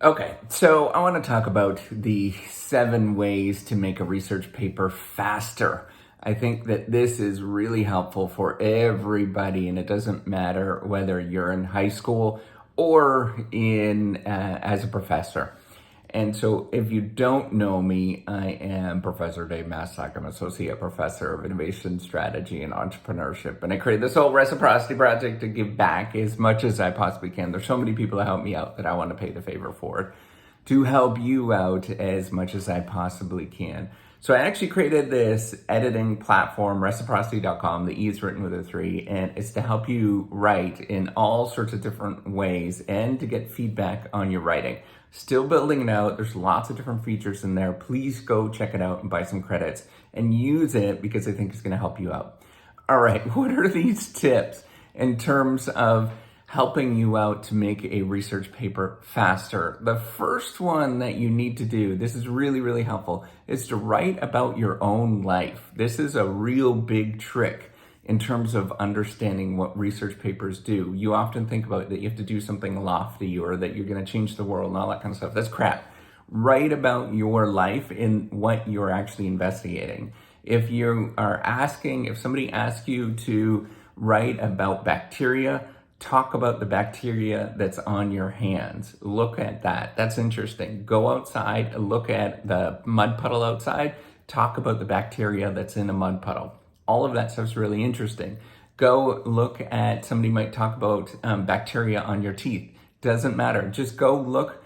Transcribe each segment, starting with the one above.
Okay, so I want to talk about the 7 ways to make a research paper faster. I think that this is really helpful for everybody, and it doesn't matter whether you're in high school or in as a professor. And so, if you don't know me, I am Professor Dave Massac. I'm Associate Professor of Innovation Strategy and Entrepreneurship. And I created this whole reciprocity project to give back as much as I possibly can. There's so many people that help me out that I want to pay the favor for, to help you out as much as I possibly can. So I actually created this editing platform, reciprocity.com. The E is written with a 3, and it's to help you write in all sorts of different ways and to get feedback on your writing. Still building it out. There's lots of different features in there. Please go check it out and buy some credits and use it because I think it's going to help you out. All right, what are these tips in terms of helping you out to make a research paper faster? The first one that you need to do, this is really, really helpful, is to write about your own life. This is a real big trick in terms of understanding what research papers do. You often think about that you have to do something lofty or that you're going to change the world and all that kind of stuff. That's crap. Write about your life in what you're actually investigating. If somebody asks you to write about bacteria, talk about the bacteria that's on your hands. Look at that. That's interesting. Go outside, look at the mud puddle outside, talk about the bacteria that's in a mud puddle. All of that stuff's really interesting. Go look at, somebody might talk about bacteria on your teeth. Doesn't matter. Just go look,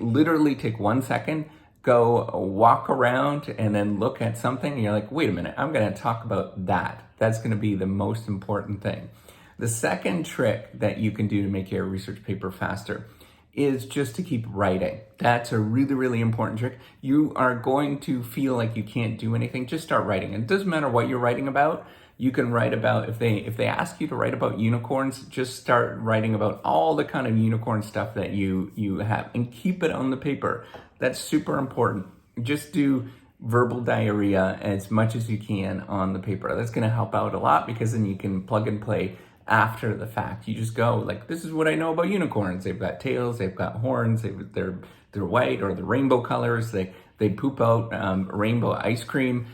literally take 1 second, go walk around and then look at something and you're like, wait a minute, I'm going to talk about that. That's going to be the most important thing. The second trick that you can do to make your research paper faster is just to keep writing. That's a really, really important trick. You are going to feel like you can't do anything. Just start writing. And it doesn't matter what you're writing about. You can write about, if they ask you to write about unicorns, just start writing about all the kind of unicorn stuff that you have and keep it on the paper. That's super important. Just do verbal diarrhea as much as you can on the paper. That's going to help out a lot because then you can plug and play after the fact. You just go like, this is what I know about unicorns. They've got tails, they've got horns, they're white or the rainbow colors. They poop out rainbow ice cream.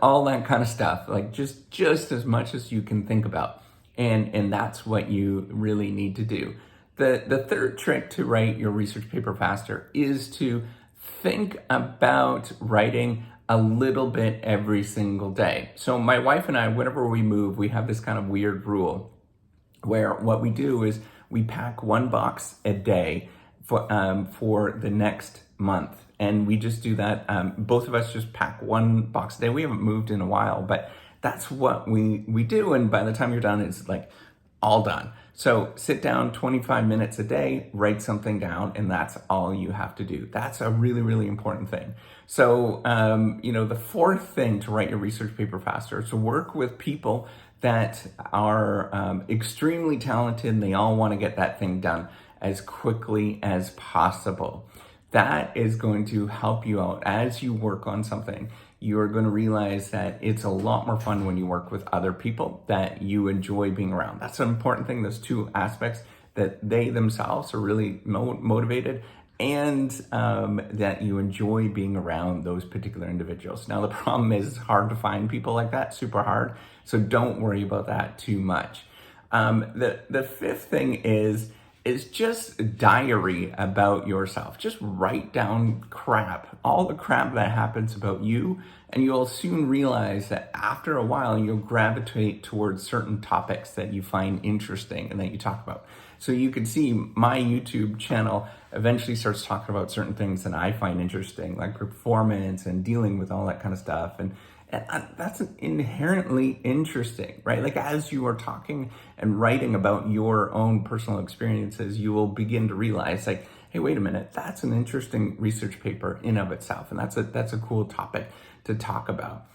All that kind of stuff. Like just as much as you can think about, and that's what you really need to do. The third trick to write your research paper faster is to think about writing a little bit every single day. So my wife and I, whenever we move, we have this kind of weird rule where what we do is we pack 1 box a day for the next month. And we just do that. Both of us just pack 1 box a day. We haven't moved in a while, but that's what we do. And by the time you're done, it's like all done. So sit down 25 minutes a day, write something down, and that's all you have to do. That's a really, really important thing. So, the fourth thing to write your research paper faster is to work with people that are extremely talented and they all want to get that thing done as quickly as possible. That is going to help you out as you work on something. You're going to realize that it's a lot more fun when you work with other people that you enjoy being around. That's an important thing, those 2 aspects, that they themselves are really motivated and that you enjoy being around those particular individuals. Now, the problem is it's hard to find people like that, super hard. So don't worry about that too much. The fifth thing is just diary about yourself. Just write down all the crap that happens about you, and you'll soon realize that after a while, you'll gravitate towards certain topics that you find interesting and that you talk about. So you can see my YouTube channel eventually starts talking about certain things that I find interesting, like performance and dealing with all that kind of stuff. And that's inherently interesting, right? Like as you are talking and writing about your own personal experiences, you will begin to realize like, hey, wait a minute, that's an interesting research paper in of itself. And that's a cool topic to talk about.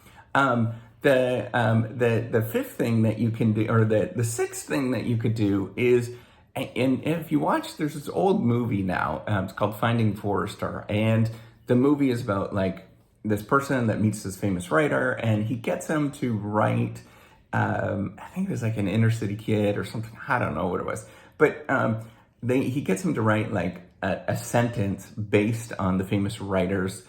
The fifth thing that you can do, or the sixth thing that you could do is, and if you watch, there's this old movie now, it's called Finding Forrester. And the movie is about like this person that meets this famous writer and he gets him to write, I think it was like an inner city kid or something. I don't know what it was. But he gets him to write like a sentence based on the famous writer's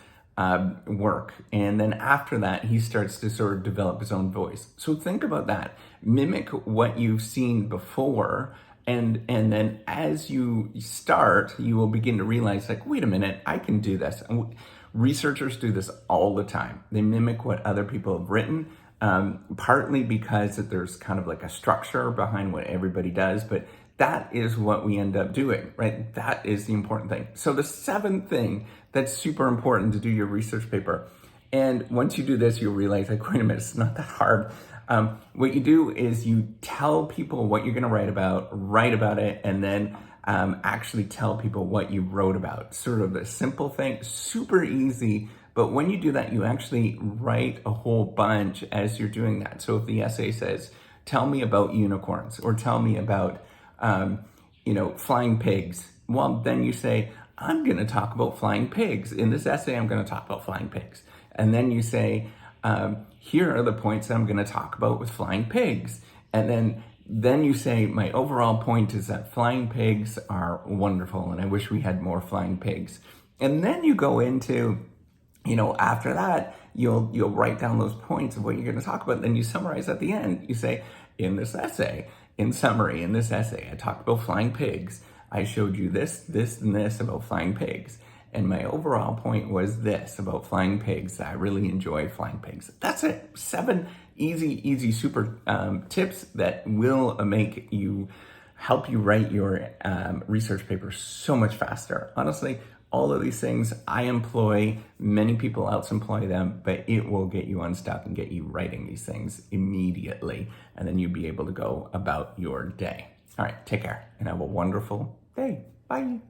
work. And then after that, he starts to sort of develop his own voice. So think about that. Mimic what you've seen before. And then as you start, you will begin to realize like, wait a minute, I can do this. And researchers do this all the time. They mimic what other people have written, partly because there's kind of like a structure behind what everybody does, but that is what we end up doing, right? That is the important thing. So the seventh thing that's super important to do your research paper, and once you do this, you'll realize like, wait a minute, it's not that hard. What you do is you tell people what you're gonna write about it, and then actually tell people what you wrote about. Sort of a simple thing, super easy, but when you do that, you actually write a whole bunch as you're doing that. So if the essay says, tell me about unicorns, or tell me about flying pigs. Well, then you say, I'm going to talk about flying pigs. In this essay, I'm going to talk about flying pigs. And then you say, here are the points that I'm going to talk about with flying pigs. And then you say, my overall point is that flying pigs are wonderful, and I wish we had more flying pigs. And then you go into, after that, you'll write down those points of what you're going to talk about. Then you summarize at the end. You say, in this essay, in summary, in this essay, I talked about flying pigs. I showed you this, this, and this about flying pigs. And my overall point was this about flying pigs. I really enjoy flying pigs. That's it. 7 easy, super tips that will help you write your research paper so much faster. Honestly, all of these things I employ, many people else employ them, but it will get you unstuck and get you writing these things immediately. And then you'll be able to go about your day. All right, take care and have a wonderful day. Bye.